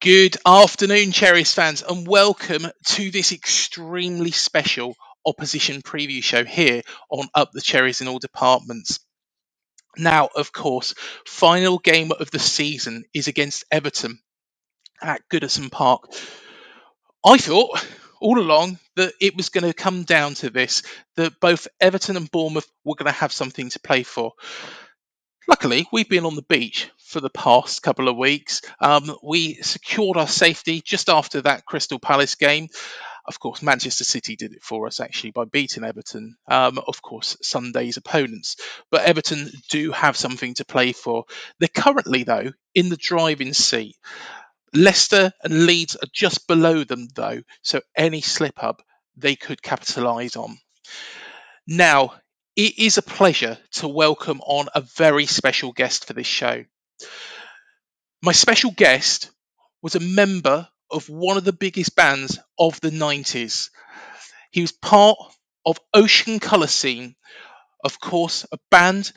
Good afternoon, Cherries fans, and welcome to this extremely special opposition preview show here on Up the Cherries in all departments. Now, of course, final game of the season is against Everton at Goodison Park. I thought all along that it was going to come down to this, that both Everton and Bournemouth were going to have something to play for. Luckily, we've been on the beach for the past couple of weeks. We secured our safety just after that Crystal Palace game. Of course, Manchester City did it for us actually by beating Everton, of course, Sunday's opponents. But Everton do have something to play for. They're currently, though, in the driving seat. Leicester and Leeds are just below them, though, so any slip up they could capitalise on. Now, it is a pleasure to welcome on a very special guest for this show. My special guest was a member of one of the biggest bands of the 90s. He was part of Ocean Colour Scene, of course, a band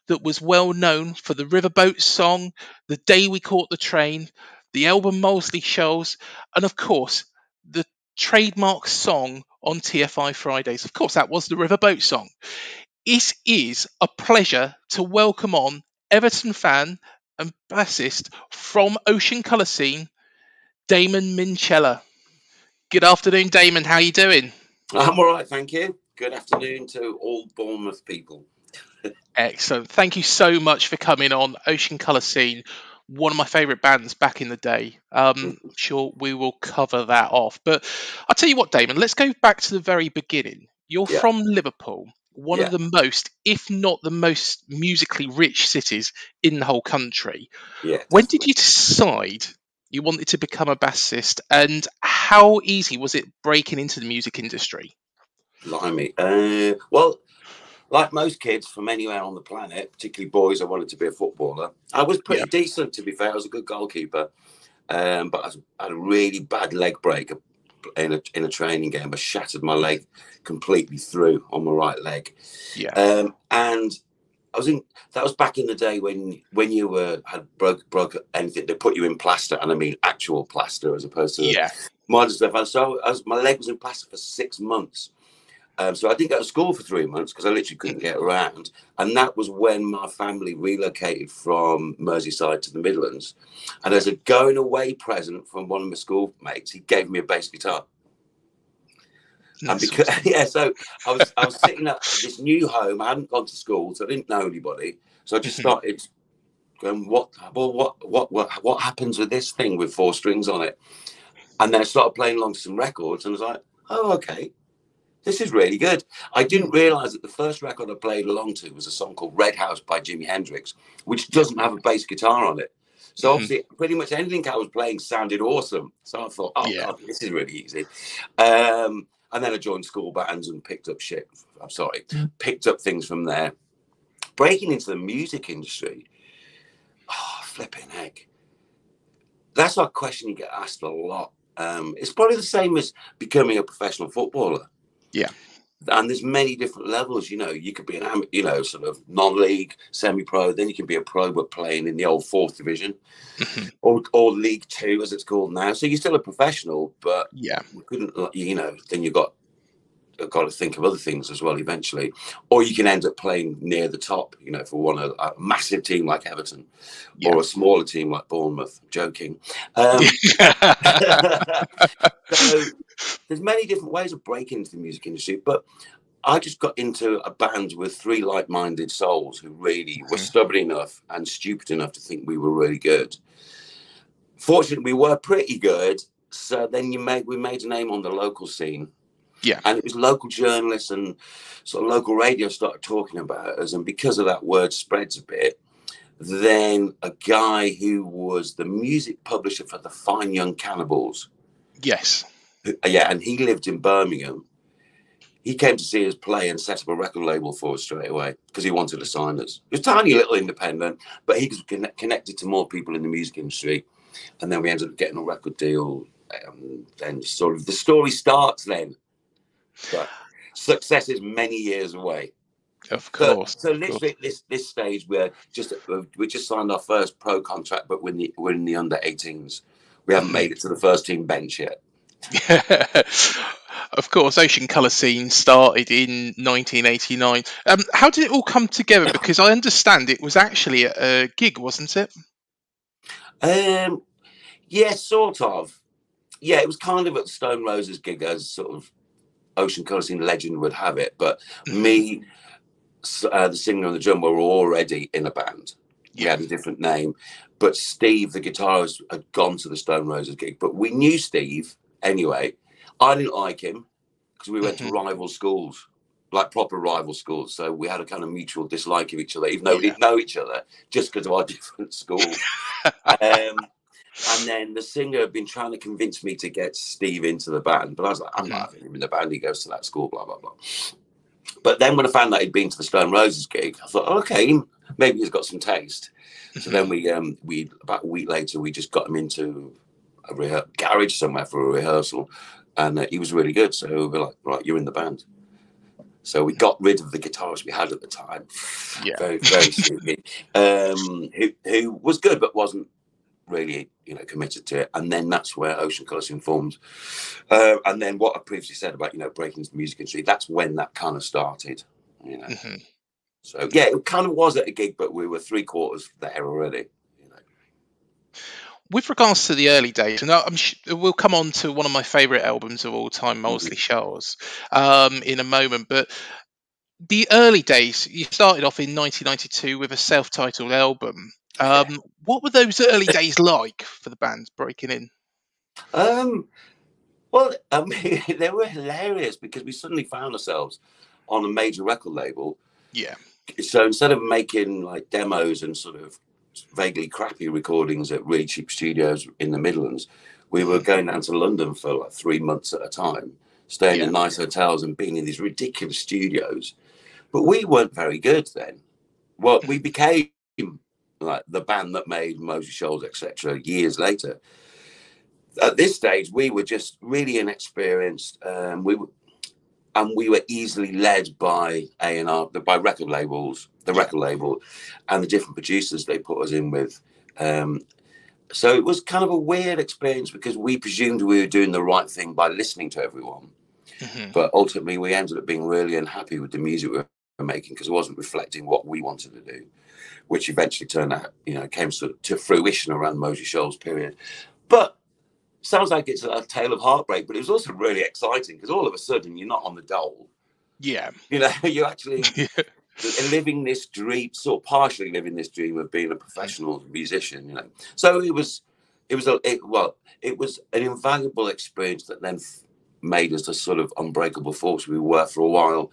that was well known for the Riverboat song, The Day We Caught the Train, the Elmer Molesley shows, and of course, the trademark song on TFI Fridays. Of course, that was the Riverboat song. It is a pleasure to welcome on Everton fan and bassist from Ocean Colour Scene, Damon Minchella. Good afternoon, Damon. How are you doing? I'm all right, thank you. Good afternoon to all Bournemouth people. Excellent. Thank you so much for coming on Ocean Colour Scene, one of my favourite bands back in the day. Sure, we will cover that off. But I'll tell you what, Damon, let's go back to the very beginning. You're from Liverpool, one of the most, if not the most musically rich cities in the whole country. Yeah. When did you decide you wanted to become a bassist, and how easy was it breaking into the music industry? Blimey. Well, like most kids from anywhere on the planet, particularly boys, I wanted to be a footballer. I was pretty decent, to be fair. I was a good goalkeeper, but I had a really bad leg break in a training game. I shattered my leg completely through on my right leg. Yeah. And that was back in the day when you had broke anything, they put you in plaster, and I mean actual plaster as opposed to modern stuff. So my leg was in plaster for 6 months. So I didn't go to school for 3 months because I literally couldn't get around. And that was when my family relocated from Merseyside to the Midlands. And as a going away present from one of my schoolmates, he gave me a bass guitar. And because so I was sitting at this new home. I hadn't gone to school, so I didn't know anybody. So I just started going, what happens with this thing with 4 strings on it? And then I started playing along to some records, and I was like, oh, okay, this is really good. I didn't realise that the first record I played along to was a song called Red House by Jimi Hendrix, which doesn't have a bass guitar on it. So obviously, pretty much anything I was playing sounded awesome. So I thought, oh God, this is really easy. And then I joined school bands and picked up things from there. Breaking into the music industry, flipping heck. That's a question you get asked a lot. It's probably the same as becoming a professional footballer. Yeah. And there's many different levels, you could be an sort of non-league, semi-pro, then you can be a pro but playing in the old 4th division or League 2 as it's called now. So you're still a professional, but you couldn't, then you've got to think of other things as well eventually. Or you can end up playing near the top, for a massive team like Everton or a smaller team like Bournemouth. Joking. So there's many different ways of breaking into the music industry, but I just got into a band with 3 like-minded souls who really were stubborn enough and stupid enough to think we were really good. Fortunately, we were pretty good, so then we made a name on the local scene. Yeah. And it was local journalists and sort of local radio started talking about us, and because of that, word spreads a bit. Then a guy who was the music publisher for the Fine Young Cannibals. Yes. Yeah, and he lived in Birmingham. He came to see us play and set up a record label for us straight away because he wanted to sign us. It was a tiny little independent, but he was connected to more people in the music industry. And then we ended up getting a record deal. Then sort of the story starts then. But success is many years away. Of course. So literally at this stage, we just signed our first pro contract, but we're in the under 18s We haven't made it to the first team bench yet. Of course, Ocean Colour Scene started in 1989. How did it all come together? Because I understand it was actually a gig, wasn't it? Yeah, sort of. Yeah, it was kind of at Stone Roses gig, as sort of Ocean Colour Scene legend would have it. But me, the singer and the drummer were already in a band. We had a different name. But Steve, the guitarist, had gone to the Stone Roses gig. But we knew Steve anyway. I didn't like him because we went to rival schools, like proper rival schools. So we had a kind of mutual dislike of each other, even though we didn't know each other, just because of our different schools. And then the singer had been trying to convince me to get Steve into the band. But I was like, I'm not having him in the band. He goes to that school, blah, blah, blah. But then when I found out he'd been to the Stone Roses gig, I thought, okay, maybe he's got some taste. So then we about a week later, we just got him into a garage somewhere for a rehearsal. And he was really good. So we were like, right, you're in the band. So we got rid of the guitarist we had at the time. Very, very stupid. Who was good, but wasn't really, committed to it. And then that's where Ocean Colour Scene formed. And then what I previously said about, breaking into the music industry, that's when that kind of started, So, yeah, it kind of was at a gig, but we were 3/4 there already. With regards to the early days, and we'll come on to one of my favourite albums of all time, Molesley Shoals, in a moment. But the early days, you started off in 1992 with a self-titled album. What were those early days like for the band breaking in? Well, I mean, they were hilarious because we suddenly found ourselves on a major record label. Yeah. So instead of making like demos and sort of vaguely crappy recordings at really cheap studios in the Midlands, we were going down to London for like 3 months at a time, staying in nice hotels and being in these ridiculous studios. But we weren't very good then. Well, we became like the band that made Molesley Shoals, etc. years later. At this stage, we were just really inexperienced. We were easily led by A&R, by record labels, record label, and the different producers they put us in with. So it was kind of a weird experience because we presumed we were doing the right thing by listening to everyone. But ultimately, we ended up being really unhappy with the music we were making because it wasn't reflecting what we wanted to do, which eventually turned out, came to fruition around Molesley Shoals period. But sounds like it's a tale of heartbreak, but it was also really exciting because all of a sudden you're not on the dole. Yeah. You're actually living this dream, sort of partially living this dream of being a professional musician, So it was an invaluable experience that then made us a sort of unbreakable force we were for a while,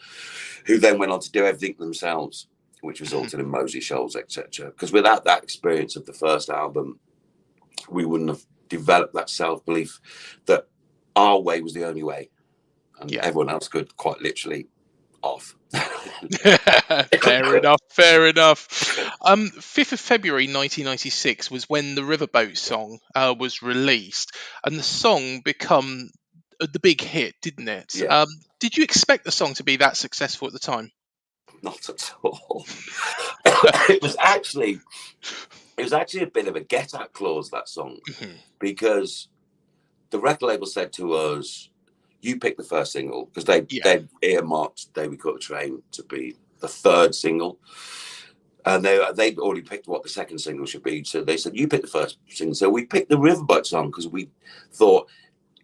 who then went on to do everything themselves, which resulted in Molesley Shoals, etc. Because without that experience of the first album, we wouldn't have developed that self-belief that our way was the only way and everyone else could quite literally off. Fair enough. 5th of February 1996 was when the Riverboat song was released, and the song become the big hit, didn't it? Did you expect the song to be that successful at the time? Not at all. It was actually a bit of a get-out clause, that song, because the record label said to us, you pick the first single, because they earmarked Day We Caught a Train to be the third single. And they'd already picked what the second single should be. So they said, you pick the first single. So we picked the Riverboat song because we thought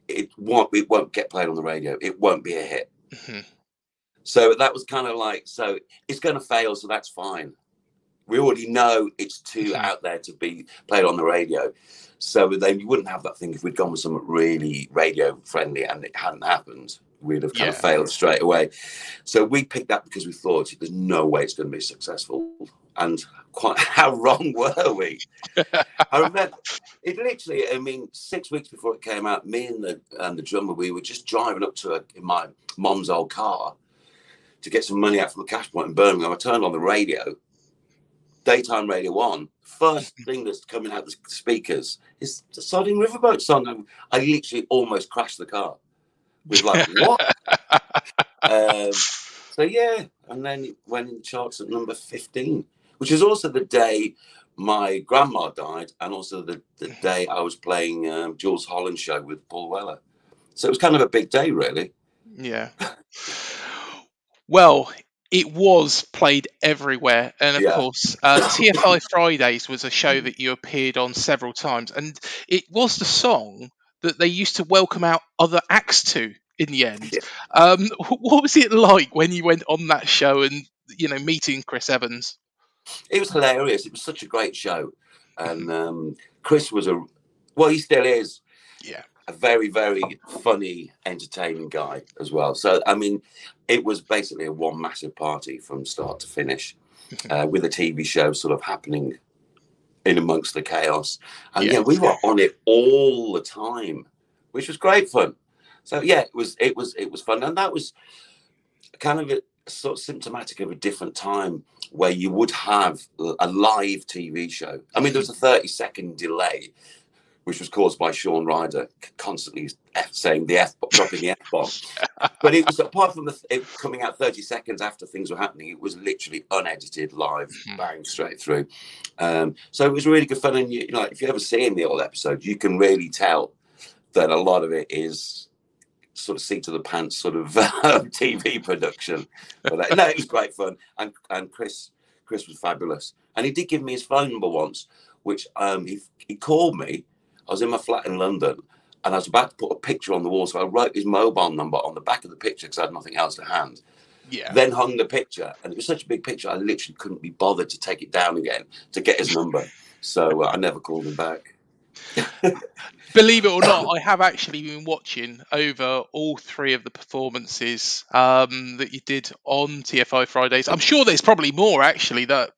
it won't get played on the radio. It won't be a hit. So that was kind of like, so it's going to fail, so that's fine. We already know it's too out there to be played on the radio. So then you wouldn't have that thing if we'd gone with something really radio friendly and it hadn't happened. We'd have kind of failed straight away. So we picked that because we thought there's no way it's going to be successful. And quite how wrong were we? I remember it literally, 6 weeks before it came out, me and the drummer, we were just driving up to in my mom's old car to get some money out from the cash point in Birmingham. I turned on the radio. Daytime Radio 1, first thing that's coming out of the speakers is the Sodding Riverboat song. I literally almost crashed the car. We were like, what? So yeah, and then it went in the charts at number 15, which is also the day my grandma died, and also the day I was playing Jules Holland show with Paul Weller. So it was kind of a big day, really. Yeah. Well, it was played everywhere, and of course, TFI Fridays was a show that you appeared on several times, and it was the song that they used to welcome out other acts to in the end. What was it like when you went on that show and meeting Chris Evans? It was hilarious. It was such a great show, and Chris was he still is. Yeah. A very, very funny, entertaining guy as well. So, I mean, it was basically a one massive party from start to finish, with a TV show sort of happening in amongst the chaos. And we were on it all the time, which was great fun. So yeah, it was fun, and that was kind of sort of symptomatic of a different time where you would have a live TV show. I mean, there was a 30-second delay, which was caused by Sean Ryder constantly saying the dropping the F-bomb. But it was, apart from it coming out 30 seconds after things were happening, it was literally unedited, live, bang, straight through. So it was really good fun. And if you ever see the old episodes, you can really tell that a lot of it is sort of seat of the pants sort of TV production. But no, it was great fun. And Chris was fabulous. And he did give me his phone number once, which he called me. I was in my flat in London, and I was about to put a picture on the wall, so I wrote his mobile number on the back of the picture because I had nothing else to hand. Yeah. Then hung the picture, and it was such a big picture, I literally couldn't be bothered to take it down again to get his number. So I never called him back. Believe it or not, I have actually been watching over all three of the performances that you did on TFI Fridays. I'm sure there's probably more actually that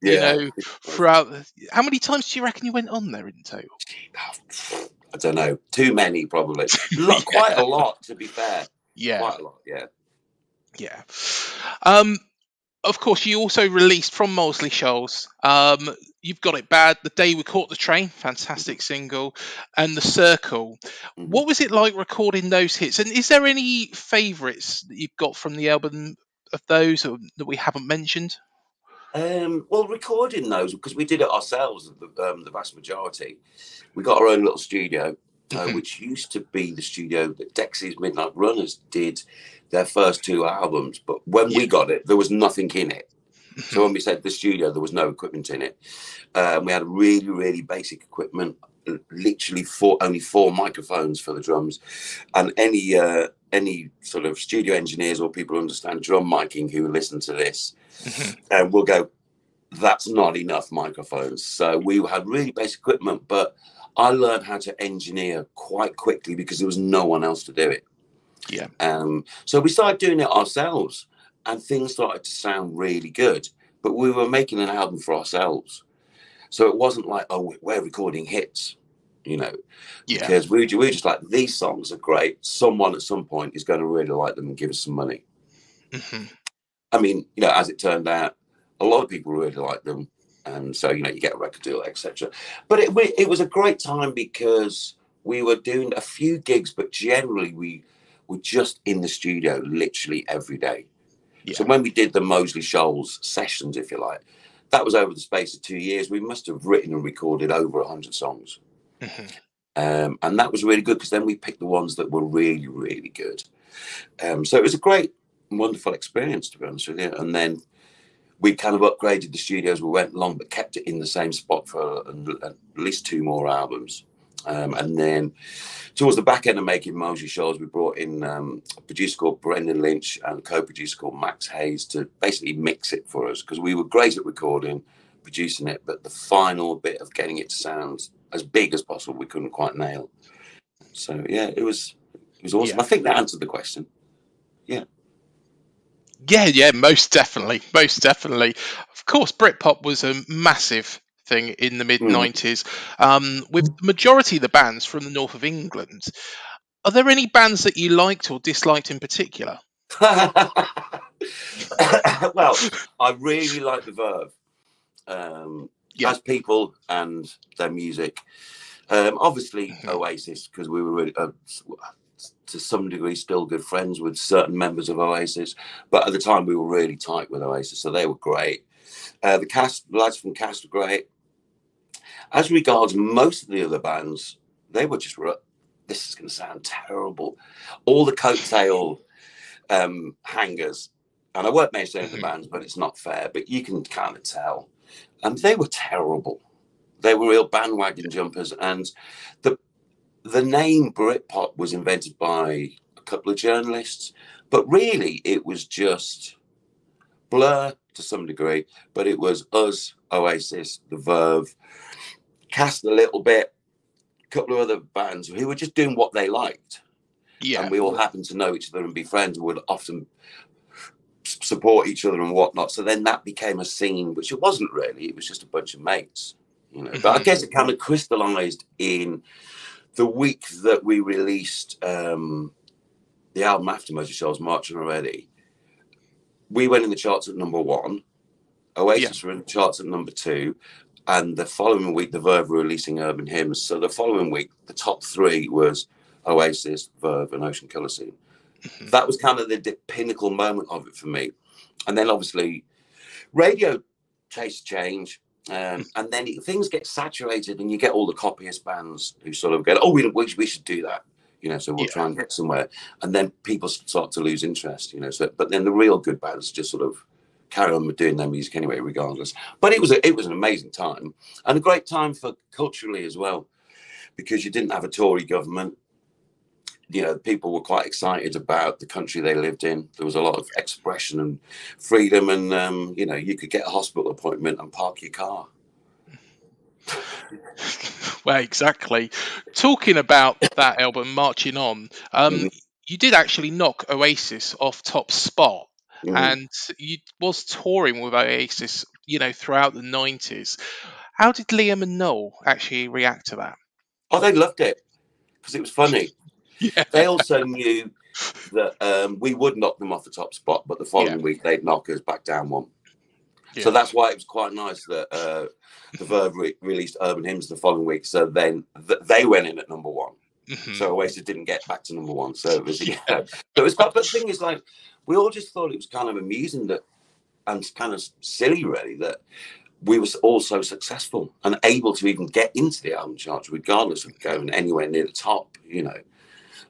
throughout. How many times do you reckon you went on there in total? I don't know. Too many, probably. Quite a lot, to be fair. Yeah. Quite a lot. Yeah. Yeah. Of course, you also released from Molesley Shoals. You've Got It Bad, The Day We Caught the Train, fantastic single, and The Circle. What was it like recording those hits? And is there any favourites that you've got from the album of those that we haven't mentioned? Well, recording those, because we did it ourselves, the vast majority. We got our own little studio, which used to be the studio that Dexys Midnight Runners did their first two albums. But when we got it, there was nothing in it. So when we said the studio, there was no equipment in it. We had really, really basic equipment, literally only 4 microphones for the drums. And any sort of studio engineers or people who understand drum miking who listen to this will go, that's not enough microphones. So we had really basic equipment, but I learned how to engineer quite quickly because there was no one else to do it. Yeah. So we started doing it ourselves, and things started to sound really good. But we were making an album for ourselves, so it wasn't like, oh, we're recording hits, because we were just like, these songs are great. Someone at some point is going to really like them and give us some money. I mean, as it turned out, a lot of people really liked them, and so you get a record deal, etc. But it was a great time because we were doing a few gigs, but generally we were just in the studio literally every day. So when we did the Molesley Shoals sessions, if you like, that was over the space of 2 years. We must have written and recorded over 100 songs. And that was really good because then we picked the ones that were really, really good. So it was a great, wonderful experience, to be honest with you. And then we kind of upgraded the studios. We went along, but kept it in the same spot for at least 2 more albums. And then towards the back end of making Molesley Shoals, we brought in a producer called Brendan Lynch and a co-producer called Max Hayes to basically mix it for us, because we were great at recording, producing it, but the final bit of getting it to sound as big as possible, we couldn't quite nail. So yeah, it was awesome. Yeah. I think that answered the question. Yeah. Yeah, most definitely. Of course, Britpop was a massive thing in the mid-90s, with the majority of the bands from the north of England. Are there any bands that you liked or disliked in particular? Well, I really like the Verve as people and their music. Obviously, Oasis, because we were really, to some degree, still good friends with certain members of Oasis. But at the time, we were really tight with Oasis, so they were great. The lads from Cast were great. As regards most of the other bands, they were just, this is going to sound terrible, all the coattail hangers. And I won't mention the bands, but it's not fair, but you can kind of tell. And they were terrible. They were real bandwagon jumpers. And the name Britpop was invented by a couple of journalists, but really it was just Blur to some degree, but it was us, Oasis, The Verve, Cast a little bit, a couple of other bands who were just doing what they liked. Yeah. And we all happened to know each other and be friends and would often support each other and whatnot. So then that became a scene, which it wasn't really. It was just a bunch of mates, you know. But I guess it kind of crystallized in the week that we released the album after Motor Shells, Marching Already. We went in the charts at #1. Oasis were in the charts at #2. And the following week, The Verve were releasing Urban Hymns. So the following week, the top 3 was Oasis, Verve, and Ocean Colour Scene. That was kind of the pinnacle moment of it for me. And then obviously radio tastes change. And then things get saturated and you get all the copyist bands who sort of go, oh, we should do that. You know, so we'll try and get somewhere. And then people start to lose interest, you know. So, but then the real good bands just sort of carry on doing their music anyway, regardless. But it was an amazing time and a great time for culturally as well, because you didn't have a Tory government. You know, people were quite excited about the country they lived in. There was a lot of expression and freedom, and you know, you could get a hospital appointment and park your car. Well, exactly. Talking about that album, Marching On, you did actually knock Oasis off top spot, and you was touring with Oasis, you know, throughout the 90s. How did Liam and Noel actually react to that? Oh, they loved it because it was funny. Yeah. They also knew that we would knock them off the top spot, but the following week they'd knock us back down one. Yeah. So that's why it was quite nice that the Verve released Urban Hymns the following week. So then they went in at #1. So Oasis didn't get back to #1. So it was, but it was quite. But the thing is, like, we all just thought it was kind of amusing that, and kind of silly, really, that we were all so successful and able to even get into the album charts, regardless of going anywhere near the top. You know,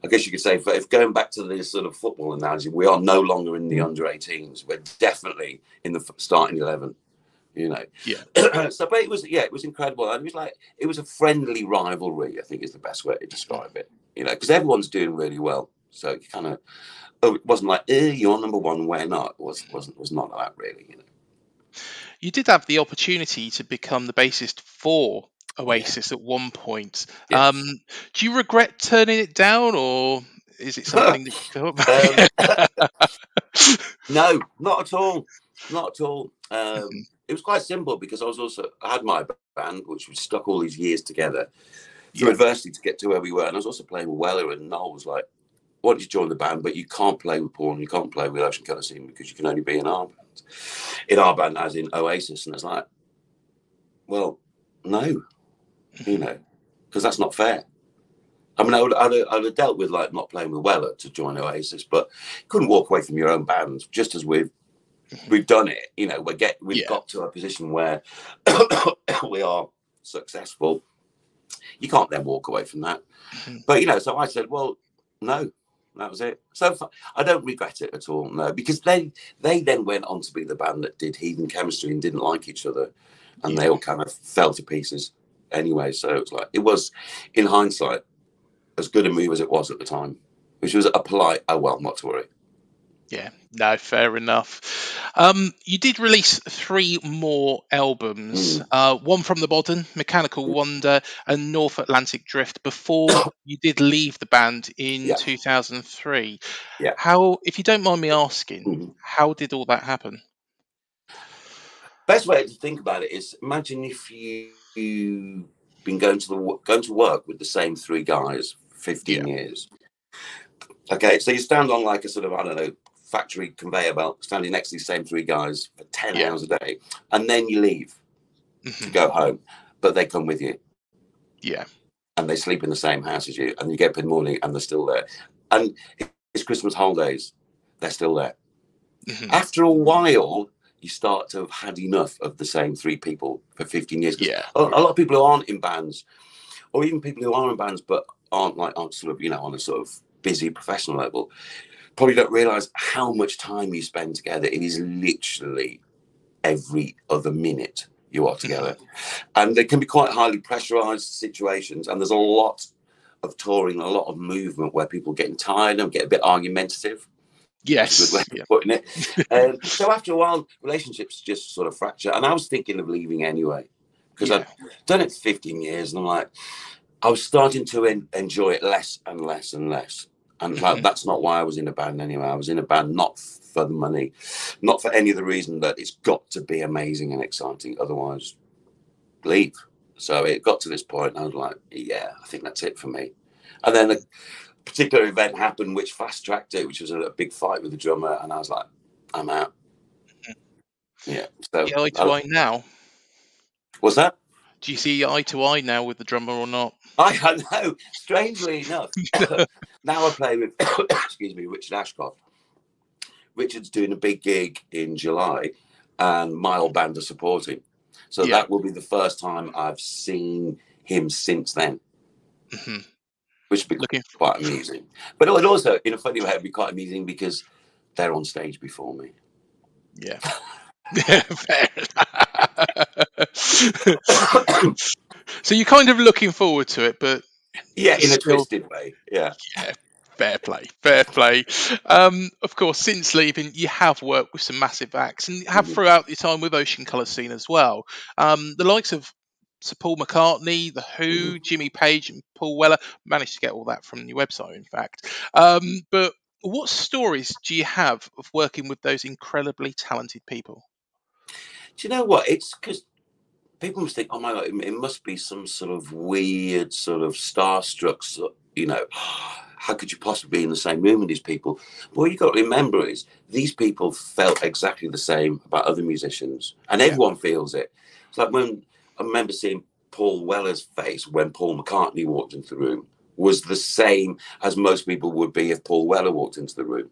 I guess you could say, if going back to the sort of football analogy, we are no longer in the under-18s. We're definitely in the starting 11. You know, So, but it was incredible. And it was a friendly rivalry, I think, is the best way to describe it. You know, because everyone's doing really well, so it kind of, it wasn't like, you're #1, we're not. It was not like that, really. You know, you did have the opportunity to become the bassist for Oasis at one point. Yes. Do you regret turning it down, or is it something that you felt? No, not at all. Not at all. It was quite simple because I had my band, which was stuck all these years together through adversity to get to where we were. And I was also playing with Weller, and Noel was like, why don't you join the band? But you can't play with Paul and you can't play with Ocean Colour Scene because you can only be in our band. In our band, as in Oasis. And it's like, well, no. You know, because that's not fair. I mean, I'd have dealt with like not playing with Weller to join Oasis, but you couldn't walk away from your own band. Just as we've done it, you know, we've got to a position where we are successful. You can't then walk away from that. But you know, so I said, well, no, that was it. So I don't regret it at all, no, because they then went on to be the band that did Heathen Chemistry and didn't like each other, and they all kind of fell to pieces. Anyway, so it was in hindsight as good a move as it was at the time, which was a polite, oh well, not to worry. Yeah, no, fair enough. You did release 3 more albums, one from the Bodden, Mechanical Wonder, and North Atlantic Drift, before you did leave the band in 2003. Yeah. How, if you don't mind me asking, how did all that happen? Best way to think about it is, imagine if you've been going to work with the same 3 guys for 15 years. Okay, so you stand on like a sort of, I don't know, factory conveyor belt, standing next to these same 3 guys for 10 hours a day, and then you leave to go home, but they come with you. Yeah. And they sleep in the same house as you, and you get up in the morning and they're still there. And it's Christmas holidays, they're still there. After a while, you start to have had enough of the same three people for 15 years. Yeah. A lot of people who aren't in bands, or even people who are in bands but aren't sort of, you know, on a sort of busy professional level, probably don't realise how much time you spend together. It is literally every other minute you are together. And they can be quite highly pressurised situations, and there's a lot of touring, a lot of movement where people are getting tired and get a bit argumentative. Yes. That's a good way of putting it. So after a while, relationships just sort of fracture. And I was thinking of leaving anyway, because I'd done it for 15 years, and I'm like, I was starting to enjoy it less and less and less. And like, that's not why I was in a band anyway. I was in a band not for the money, not for any other reason that it's got to be amazing and exciting. Otherwise, leave. So it got to this point, and I was like, yeah, I think that's it for me. And then a particular event happened which fast-tracked it, which was a big fight with the drummer, and I was like, I'm out. Yeah. So you eye to eye now? What's that? Do you see eye to eye now with the drummer or not? I know. Strangely enough, now I play with excuse me, Richard Ashcroft. Richard's doing a big gig in July, and my old band are supporting. So that will be the first time I've seen him since then, which would be quite amusing. But it would also, in a funny way, it'd be quite amusing because they're on stage before me. Yeah. So you're kind of looking forward to it, but in a twisted way. Yeah. Fair play. Of course, since leaving, you have worked with some massive acts, and have throughout your time with Ocean Colour Scene as well. The likes of Sir Paul McCartney, The Who, Jimmy Page, and Paul Weller. Managed to get all that from your website, in fact. But what stories do you have of working with those incredibly talented people? Do you know what? It's because people must think, oh my God, it must be some sort of weird sort of starstruck, you know, how could you possibly be in the same room with these people? But what you've got to remember is these people felt exactly the same about other musicians, and everyone feels it. It's like when I remember seeing Paul Weller's face when Paul McCartney walked into the room was the same as most people would be if Paul Weller walked into the room.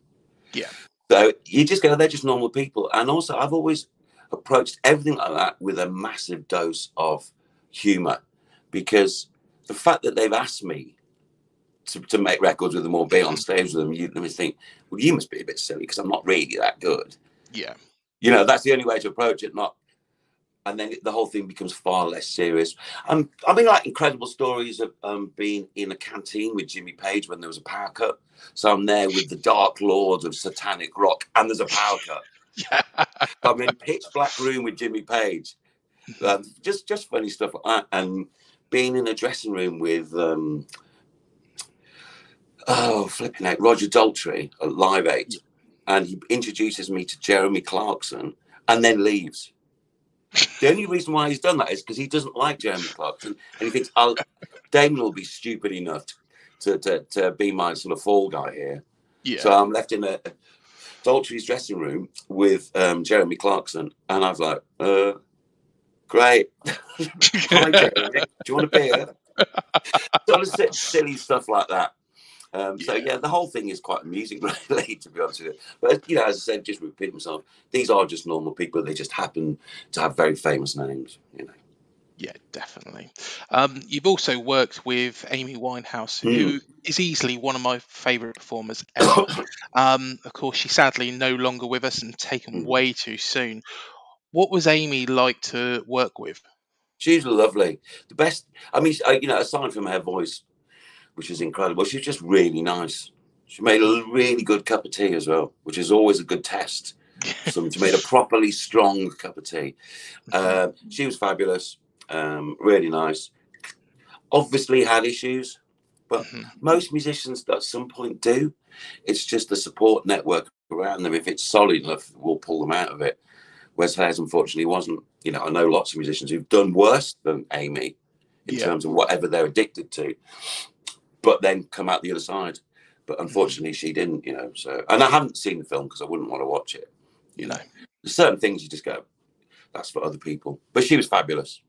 Yeah. So you just go, they're just normal people. And also, I've always approached everything like that with a massive dose of humor, because the fact that they've asked me to make records with them or be on stage with them, you must think, well, you must be a bit silly because I'm not really that good. Yeah. You know, that's the only way to approach it, and then the whole thing becomes far less serious. I mean, like incredible stories of being in a canteen with Jimmy Page when there was a power cut. So I'm there with the Dark Lords of satanic rock, and there's a power cut. I'm in a pitch black room with Jimmy Page. Just funny stuff like that. And being in a dressing room with Roger Daltrey at Live 8, and he introduces me to Jeremy Clarkson and then leaves. The only reason why he's done that is because he doesn't like Jeremy Clarkson, and he thinks Damon will be stupid enough to be my sort of fall guy here. Yeah. So I'm left in a Daltrey's dressing room with Jeremy Clarkson, and I was like, great. Hi, Jeremy. Do you want a beer? Sort of silly stuff like that. So yeah, the whole thing is quite amusing, really, to be honest with you. But you know, as I said, just repeat myself, these are just normal people. They just happen to have very famous names, you know. Yeah, definitely. You've also worked with Amy Winehouse, who is easily one of my favourite performers ever. Of course, she's sadly no longer with us and taken way too soon. What was Amy like to work with? She's lovely. The best. I mean, you know, aside from her voice, which is incredible, she's just really nice. She made a really good cup of tea as well, which is always a good test. She made a properly strong cup of tea. She was fabulous, really nice. Obviously had issues, but most musicians at some point do. It's just the support network around them. If it's solid enough, we'll pull them out of it. Whereas hers, unfortunately, wasn't. You know, I know lots of musicians who've done worse than Amy in terms of whatever they're addicted to, but then come out the other side. But unfortunately, she didn't, you know. So, and I haven't seen the film because I wouldn't want to watch it. You know, there's certain things you just go, that's for other people. But she was fabulous.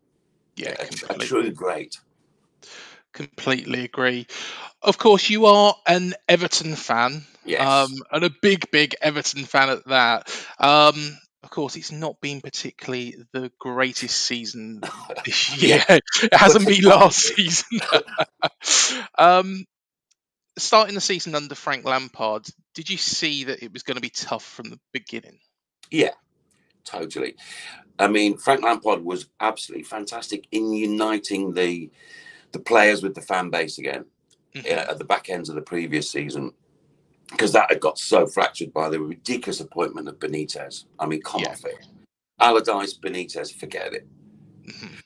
Yeah, a true great. Completely agree. Of course, you are an Everton fan. Yes. And a big Everton fan at that. of course, it's not been particularly the greatest season this year. Yeah. It hasn't been last season. Starting the season under Frank Lampard, did you see that it was going to be tough from the beginning? Yeah, totally. I mean, Frank Lampard was absolutely fantastic in uniting the players with the fan base again at the back ends of the previous season, because that had got so fractured by the ridiculous appointment of Benitez. I mean, come off it. Allardyce, Benitez, forget it.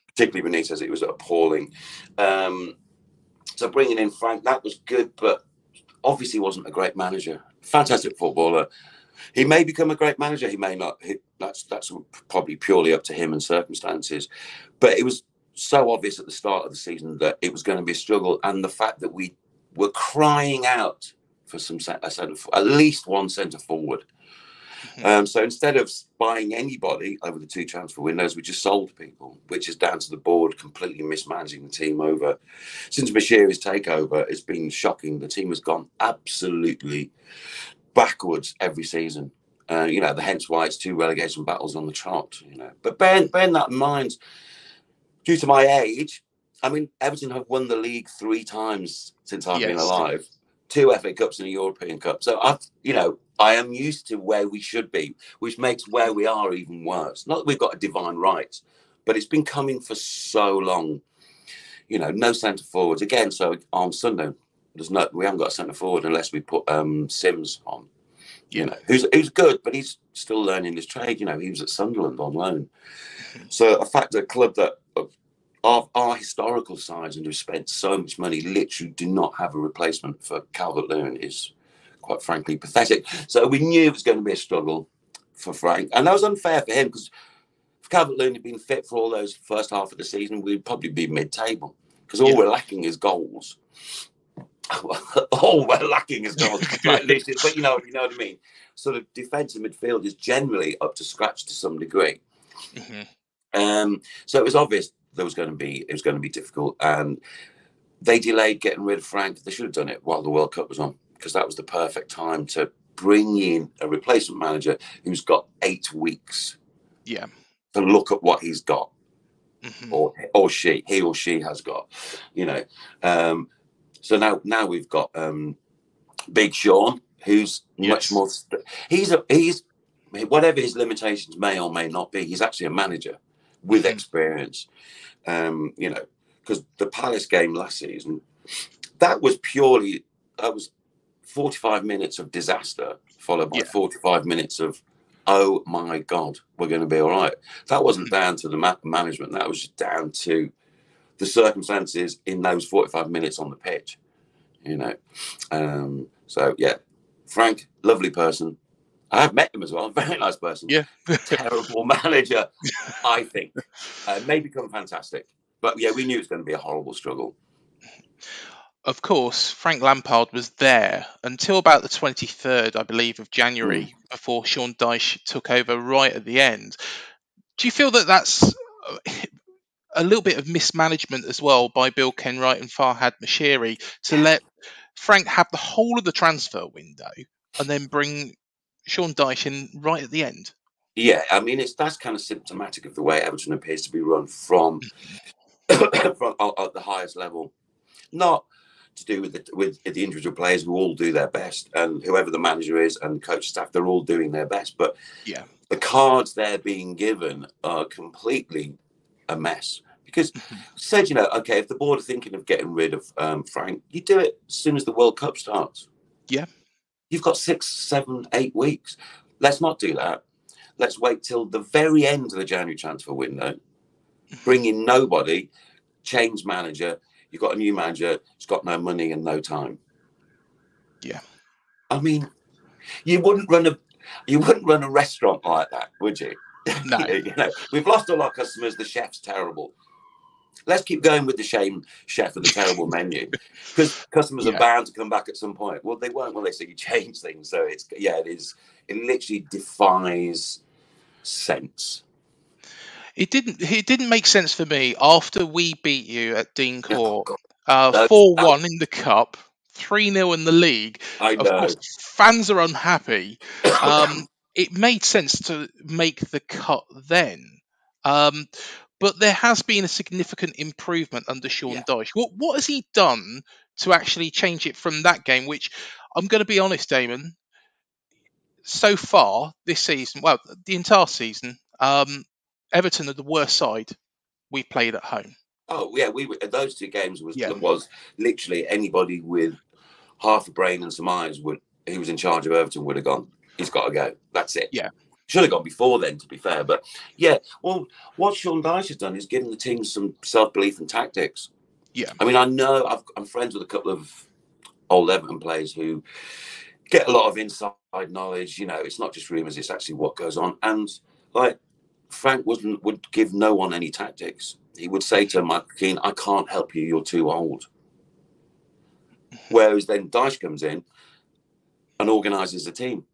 Particularly Benitez, it was appalling. So bringing in Frank, that was good, but obviously wasn't a great manager. Fantastic footballer. He may become a great manager. He may not. That's probably purely up to him and circumstances. But it was so obvious at the start of the season that it was going to be a struggle, and the fact that we were crying out for at least one centre forward. So instead of buying anybody over the 2 transfer windows, we just sold people, which is down to the board completely mismanaging the team over. Since Moshiri's takeover, it's been shocking. The team has gone absolutely backwards every season. Hence why it's 2 relegation battles on the trot. But bearing that in mind, due to my age, I mean, Everton have won the league 3 times since I've been alive. 2 FA Cups and a European Cup. So I am used to where we should be, which makes where we are even worse. Not that we've got a divine right, but it's been coming for so long. No centre forwards again. So on Sunday, we haven't got a centre forward unless we put Sims on. Who's good, but he's still learning his trade. He was at Sunderland on loan. So a fact that a club that of our historical size and who spent so much money literally do not have a replacement for Calvert-Lewin is quite frankly pathetic. So we knew it was going to be a struggle for Frank, and that was unfair for him, because if Calvert-Lewin had been fit for all those first half of the season, we'd probably be mid-table, because all we're lacking is goals. All we're lacking is goals. But you know what I mean. Sort of defensive midfield is generally up to scratch to some degree. So it was obvious it was going to be difficult, and they delayed getting rid of Frank. They should have done it while the World Cup was on, because that was the perfect time to bring in a replacement manager who's got 8 weeks to look at what he's got, or he or she has got, so now we've got Big Sean, who's much more he's whatever his limitations may or may not be, he's actually a manager with experience. Because the Palace game last season, that was 45 minutes of disaster followed by 45 minutes of, oh my God, we're going to be all right. That wasn't down to the management. That was just down to the circumstances in those 45 minutes on the pitch. So yeah, Frank, lovely person. I have met him as well. Very nice person. Yeah. Terrible manager, I think. May become fantastic. But yeah, we knew it was going to be a horrible struggle. Of course, Frank Lampard was there until about the 23rd, I believe, of January, before Sean Dyche took over right at the end. Do you feel that that's a little bit of mismanagement as well by Bill Kenwright and Farhad Moshiri to let Frank have the whole of the transfer window and then bring Sean Dyche in right at the end? Yeah, I mean, that's kind of symptomatic of the way Everton appears to be run from at the highest level. Not to do with the individual players who all do their best, and whoever the manager is and the coach staff, they're all doing their best. But the cards they're being given are completely a mess. Because said, okay, if the board are thinking of getting rid of Frank, you do it as soon as the World Cup starts. Yeah. You've got 6, 7, 8 weeks. Let's not do that. Let's wait till the very end of the January transfer window, bring in nobody, change manager. You've got a new manager who's got no money and no time. Yeah. I mean, you wouldn't run a restaurant like that, would you? No. We've lost all our customers. The chef's terrible. Let's keep going with the shame chef and the terrible menu, because customers are bound to come back at some point. Well, they won't when they see you change things. So it literally defies sense. It didn't make sense for me after we beat you at Dean Court, 4-1 in the cup, 3-0 in the league. I know. Of course, fans are unhappy. it made sense to make the cut then. But there has been a significant improvement under Sean Dyche. What has he done to actually change it from that game, which I'm going to be honest, Damon, so far this season, well, the entire season, Everton are the worst side we played at home. Oh yeah, those two games was literally anybody with half a brain and some eyes who was in charge of Everton would have gone, he's got to go. That's it. Yeah. Should have gone before then, to be fair. But yeah, well, what Sean Dyche has done is given the team some self-belief and tactics. Yeah. I mean, I know I'm friends with a couple of old Everton players who get a lot of inside knowledge. You know, it's not just rumours, it's actually what goes on. And like Frank would give no one any tactics. He would say to Michael Keane, I can't help you, you're too old. Whereas then Dyche comes in and organises the team.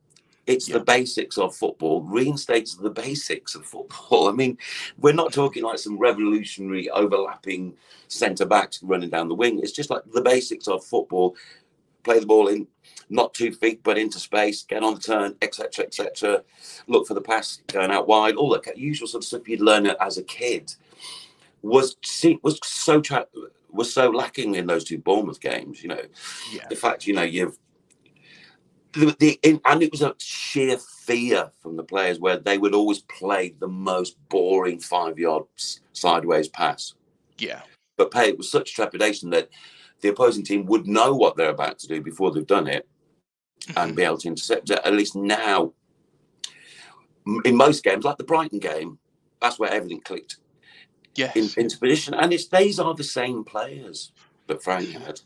It's the basics of football, reinstates the basics of football. I mean, we're not talking like some revolutionary overlapping centre-backs running down the wing. It's just like the basics of football. Play the ball in, not 2 feet, but into space, get on the turn, etc., etc. Look for the pass going out wide. All that usual sort of stuff you'd learn as a kid was so lacking in those two Bournemouth games. You know, the fact you've and it was a sheer fear from the players where they would always play the most boring 5-yard sideways pass. Yeah, but play it with such trepidation that the opposing team would know what they're about to do before they've done it and be able to intercept it. At least now, in most games, like the Brighton game, that's where everything clicked. Into position, and these are the same players that Frank had.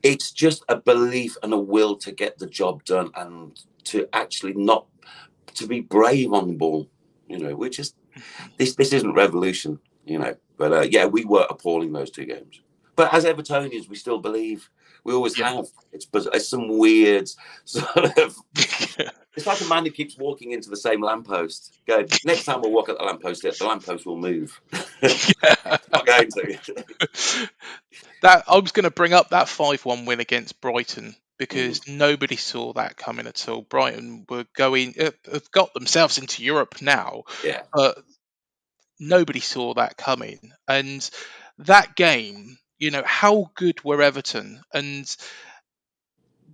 It's just a belief and a will to get the job done and to actually not to be brave on the ball, you know, which is this isn't revolution, you know. But we were appalling those two games. But as Evertonians, we still believe. We always have. It's some weird sort of. It's like a man who keeps walking into the same lamppost. Going, next time we'll walk at the lamppost, the lamppost will move. It's not going to. That I was going to bring up that 5-1 win against Brighton because nobody saw that coming at all. Brighton were have got themselves into Europe now, but nobody saw that coming. And that game, you know, how good were Everton? And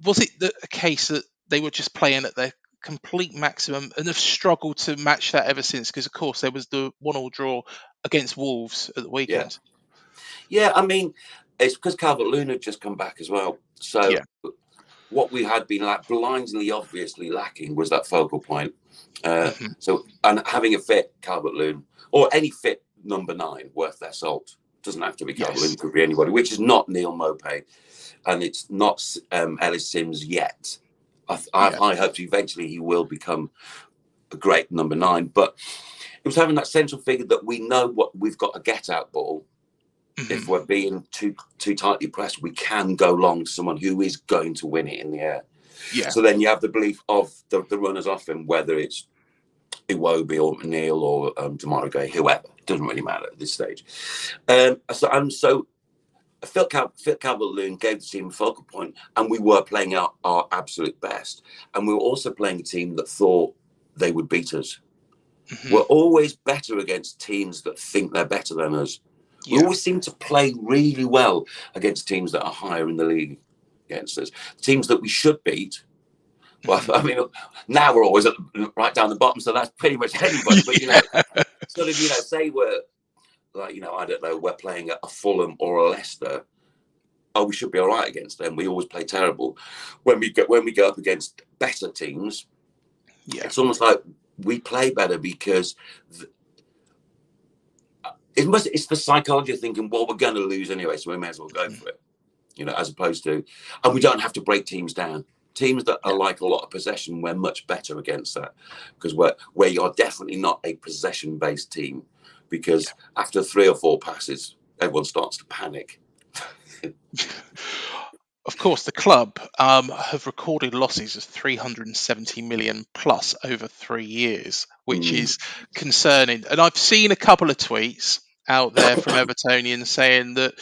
was it a case that they were just playing at their complete maximum and have struggled to match that ever since? Because of course there was the 1-1 draw against Wolves at the weekend. Yeah, I mean, it's because Calvert-Lewin had just come back as well. So what we had been blindingly obviously lacking was that focal point. So, and having a fit Calvert-Lewin or any fit number 9 worth their salt, doesn't have to be Calvert-Lewin, it could be anybody, which is not Neil Maupay and it's not Ellis Sims yet. I have high hopes eventually he will become a great number 9, but it was having that central figure that we know what we've got a get out ball. If we're being too tightly pressed, we can go long to someone who is going to win it in the air. So then you have the belief of the runners off him, whether it's Iwobi or Neil or Demarai Gray, whoever. It doesn't really matter at this stage. So Phil Calvert-Lewin gave the team a focal point, and we were playing our absolute best. And we were also playing a team that thought they would beat us. We're always better against teams that think they're better than us. We always seem to play really well against teams that are higher in the league against us. Teams that we should beat. Well, I mean, now we're always right down the bottom, so that's pretty much anybody. But, you know, sort of, you know, say we're, like, you know, I don't know, we're playing a Fulham or a Leicester. Oh, we should be all right against them. We always play terrible. When we go up against better teams, it's almost like we play better because... It's the psychology of thinking, well, we're going to lose anyway, so we may as well go for it, you know, as opposed to, and we don't have to break teams down. Teams that are like a lot of possession, we're much better against that because where you're definitely not a possession-based team because after 3 or 4 passes, everyone starts to panic. Of course, the club have recorded losses of 370 million plus over 3 years, which is concerning. And I've seen a couple of tweets out there from Evertonians saying that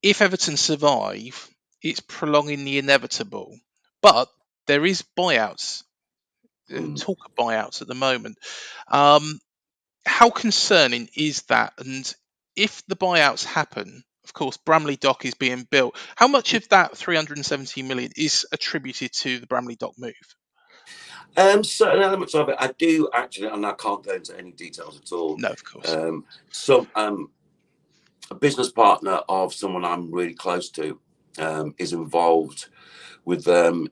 if Everton survive, it's prolonging the inevitable. But there is buyouts talk of buyouts at the moment. How concerning is that? And if the buyouts happen, of course, Bramley Dock is being built. How much of that 370 million is attributed to the Bramley Dock move? Certain elements of it, I do actually, and I can't go into any details at all. No, of course. A business partner of someone I'm really close to is involved with the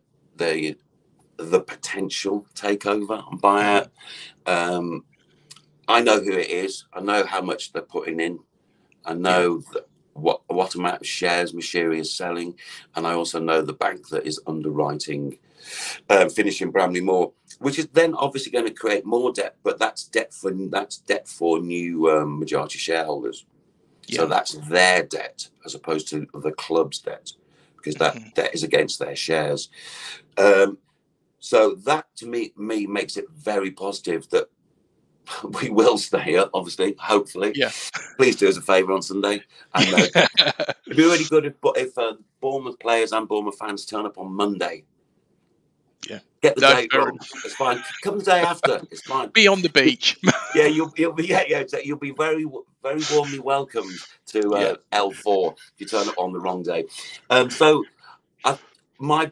potential takeover and buyout. I know who it is. I know how much they're putting in. I know what amount of shares Moshiri is selling, and I also know the bank that is underwriting finishing Bramley Moore, which is then obviously going to create more debt, but that's debt for new majority shareholders. So that's their debt as opposed to the club's debt, because that debt is against their shares. So that to me makes it very positive that we will stay up, obviously, hopefully. Yeah. Please do us a favour on Sunday. And it'd be really good if Bournemouth players and Bournemouth fans turn up on Monday. Yeah. Get the date wrong. It's fine. Come the day after. It's fine. Be on the beach. Yeah, you'll be very warmly welcomed to L4 if you turn up on the wrong day. So my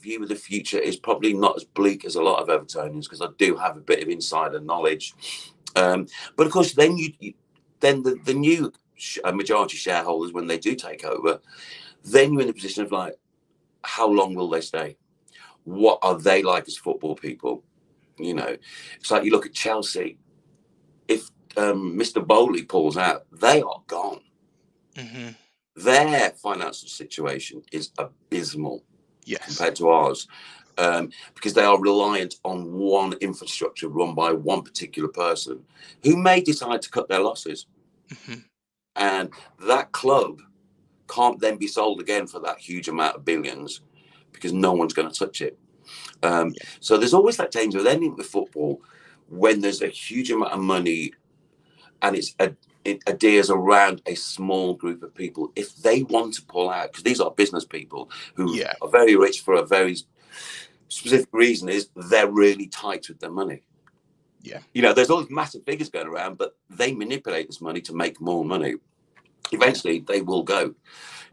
view of the future is probably not as bleak as a lot of Evertonians, because I do have a bit of insider knowledge. But of course, then the new majority shareholders, when they do take over, then you're in the position of like, how long will they stay? What are they like as football people? You know, it's like you look at Chelsea. If Mr. Bowley pulls out, they are gone. Their financial situation is abysmal compared to ours, because they are reliant on one infrastructure run by one particular person who may decide to cut their losses. And that club can't then be sold again for that huge amount of billions, because no one's going to touch it. So there's always that danger of ending with football when there's a huge amount of money and it adheres around a small group of people. If they want to pull out, because these are business people who are very rich for a very specific reason, is they're really tight with their money. You know, there's all these massive figures going around, but they manipulate this money to make more money. Eventually, they will go.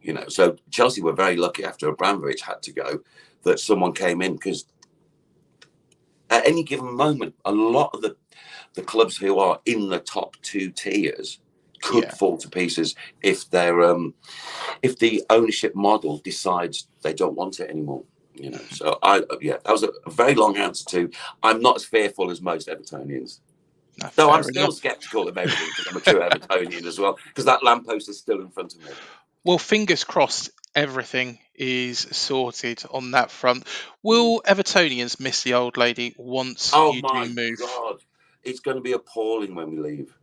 You know, so Chelsea were very lucky after Abramovich had to go that someone came in, because at any given moment, a lot of the clubs who are in the top two tiers could fall to pieces if they're if the ownership model decides they don't want it anymore. You know, so that was a very long answer to. I'm not as fearful as most Evertonians. Though I'm still sceptical of everything, because I'm a true Evertonian as well, because that lamppost is still in front of me. Well, fingers crossed everything is sorted on that front. Will Evertonians miss the old lady once you do move? Oh my God, it's going to be appalling when we leave.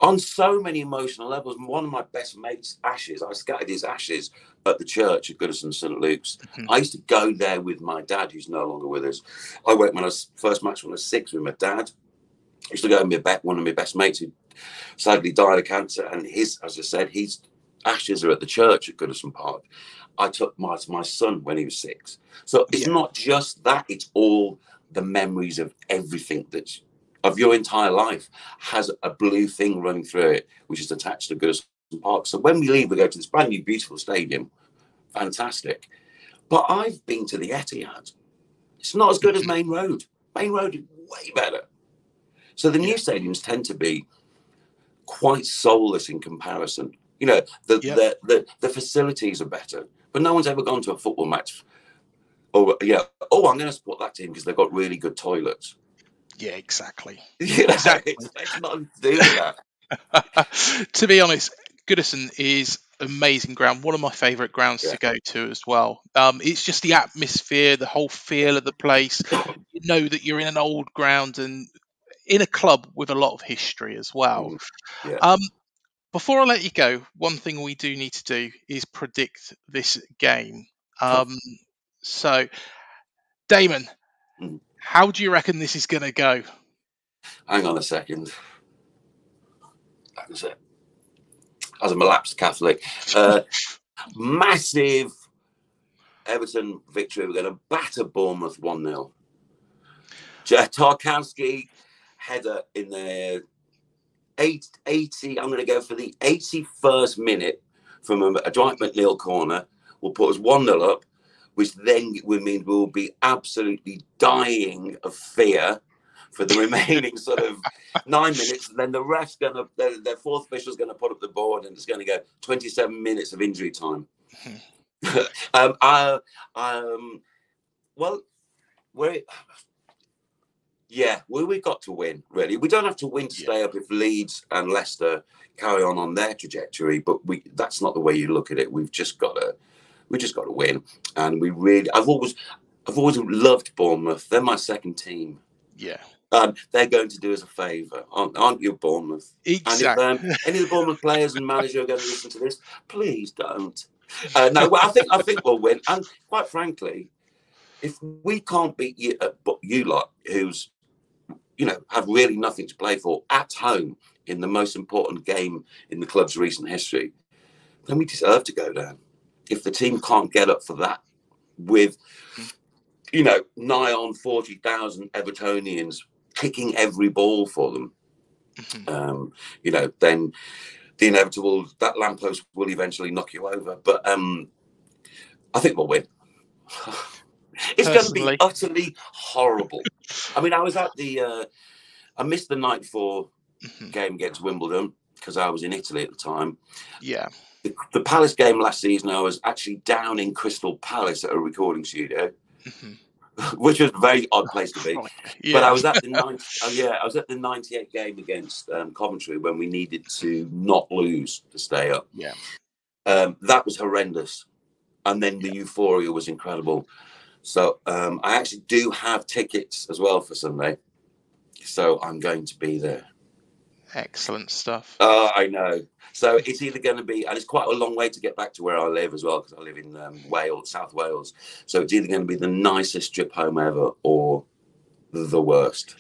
On so many emotional levels. One of my best mates' ashes, I scattered his ashes at the church at Goodison St Luke's. I used to go there with my dad, who's no longer with us. I went when I was first match when I was 6 with my dad. I used to go with one of my best mates who sadly died of cancer, and as I said, his ashes are at the church at Goodison Park. I took my son when he was 6. So it's not just that, it's all the memories of everything of your entire life has a blue thing running through it, which is attached to Goodison Park. So when we leave, we go to this brand new, beautiful stadium. Fantastic. But I've been to the Etihad. It's not as good as Main Road. Main Road is way better. So the new stadiums tend to be quite soulless in comparison. You know, the facilities are better, but no one's ever gone to a football match. I'm going to support that team because they've got really good toilets. Yeah, exactly. Exactly. It's not to do with that. To be honest, Goodison is amazing ground. One of my favourite grounds to go to as well. It's just the atmosphere, the whole feel of the place. You know that you're in an old ground and in a club with a lot of history as well. Before I let you go, one thing we do need to do is predict this game. So, Damon, how do you reckon this is going to go? Hang on a second. As a lapsed Catholic, massive Everton victory. We're going to batter Bournemouth 1-0. Tarkowski header in the 80. I'm going to go for the 81st minute from a Dwight McNeil corner. Will put us 1-0 up, which then will mean we'll be absolutely dying of fear for the remaining sort of 9 minutes. And then the ref's going to, their fourth official's going to put up the board, and it's going to go 27 minutes of injury time. Well, we've got to win, really. We don't have to win to stay up if Leeds and Leicester carry on their trajectory, but that's not the way you look at it. We've just got to win. And I've always loved Bournemouth. They're my second team. Yeah. They're going to do us a favour, aren't you, Bournemouth? Exactly. And if any of the Bournemouth players and manager are going to listen to this, please don't. No, well, I think we'll win. And quite frankly, if we can't beat you lot, who's have really nothing to play for at home in the most important game in the club's recent history, then we deserve to go down. If the team can't get up for that with, nigh on 40,000 Evertonians kicking every ball for them, then the inevitable, that lamppost will eventually knock you over. But I think we'll win. It's going to be utterly horrible. I mean, I was at I missed the night 4 game against Wimbledon because I was in Italy at the time. Yeah. The Palace game last season, I was actually down in Crystal Palace at a recording studio, which was a very odd place to be. Yeah. But I was at the 98 game against Coventry when we needed to not lose to stay up. Yeah. That was horrendous. And then the euphoria was incredible. So I actually do have tickets as well for Sunday. So I'm going to be there. Excellent stuff. I know. So it's either going to be, and it's quite a long way to get back to where I live as well, because I live in Wales, South Wales. So it's either going to be the nicest trip home ever or the worst.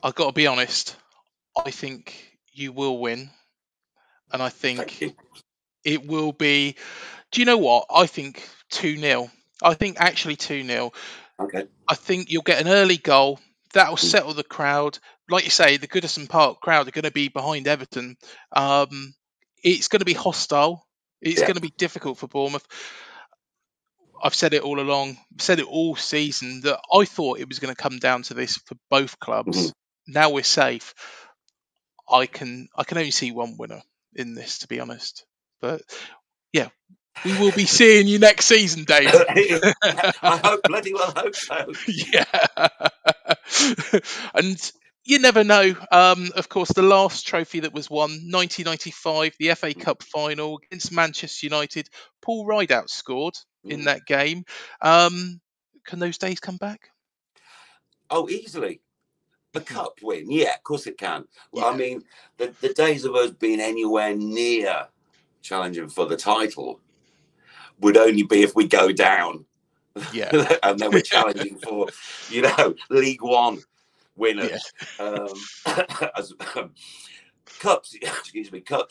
I've got to be honest. I think you will win. And I think it will be, do you know what? I think 2-0. I think actually 2-0. Okay. I think you'll get an early goal. That'll settle the crowd. Like you say, the Goodison Park crowd are going to be behind Everton. It's going to be hostile. It's going to be difficult for Bournemouth. I've said it all along, said it all season, that I thought it was going to come down to this for both clubs. Now we're safe. I can only see one winner in this, to be honest. But yeah, we will be seeing you next season, Dave. I bloody well hope so. Yeah. And you never know. Of course, the last trophy that was won, 1995, the FA Cup final against Manchester United. Paul Rideout scored in that game. Can those days come back? Oh, easily. The cup win, yeah, of course it can. Well, I mean, the days of us being anywhere near challenging for the title would only be if we go down. Yeah. And then we're challenging for, League One winners. Cups,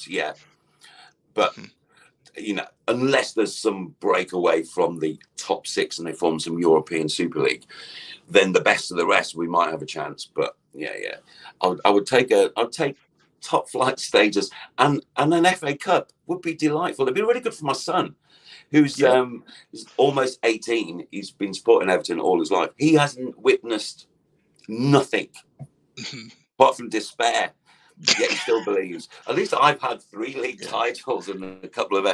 yeah. But, unless there's some breakaway from the top 6 and they form some European Super League, then the best of the rest, we might have a chance. But I would take top flight status, and an FA Cup would be delightful. It'd be really good for my son, who's almost 18. He's been supporting Everton all his life. He hasn't witnessed nothing apart from despair. Yet he still believes. At least I've had 3 league titles and a couple of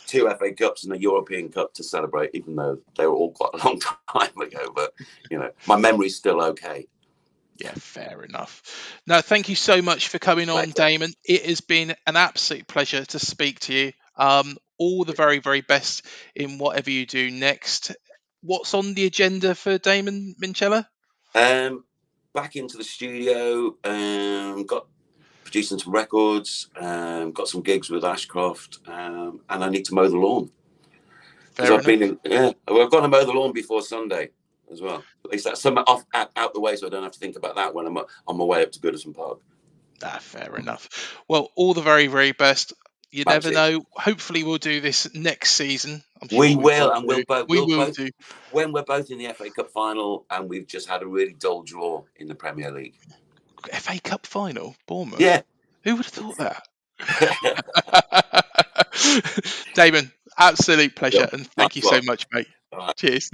2 FA Cups and a European Cup to celebrate, even though they were all quite a long time ago. But, my memory's still okay. Yeah, fair enough. No, thank you so much for coming on, Damon. It has been an absolute pleasure to speak to you. All the very, very best in whatever you do next. What's on the agenda for Damon Minchella? Back into the studio, got producing some records, got some gigs with Ashcroft, and I need to mow the lawn. Because I've got to mow the lawn before Sunday as well. At least that's some out the way, so I don't have to think about that when I'm on my way up to Goodison Park. Fair enough. Well, all the very, very best. You never know. Hopefully, we'll do this next season. I'm sure we will, and we will do. When we're both in the FA Cup final, and we've just had a really dull draw in the Premier League. FA Cup final, Bournemouth. Yeah, who would have thought that? Damon, absolute pleasure, and thank you so much, mate. Right. Cheers.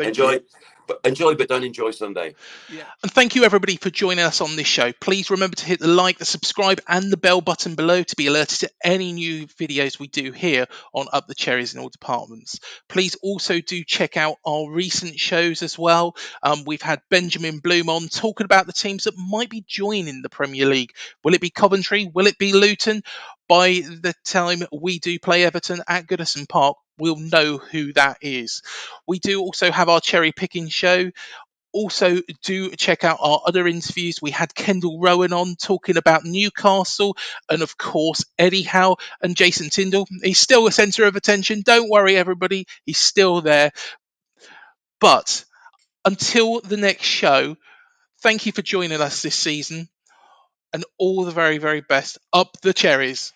Enjoy, but don't enjoy Sunday. Yeah. And thank you, everybody, for joining us on this show. Please remember to hit the like, the subscribe, and the bell button below to be alerted to any new videos we do here on Up the Cherries in all departments. Please also do check out our recent shows as well. We've had Benjamin Bloom on talking about the teams that might be joining the Premier League. Will it be Coventry? Will it be Luton? By the time we do play Everton at Goodison Park, we'll know who that is. We do also have our cherry picking show. Also, do check out our other interviews. We had Kendall Rowan on talking about Newcastle, and of course, Eddie Howe and Jason Tyndall. He's still a centre of attention. Don't worry, everybody. He's still there. But until the next show, thank you for joining us this season, and all the very, very best. Up the Cherries.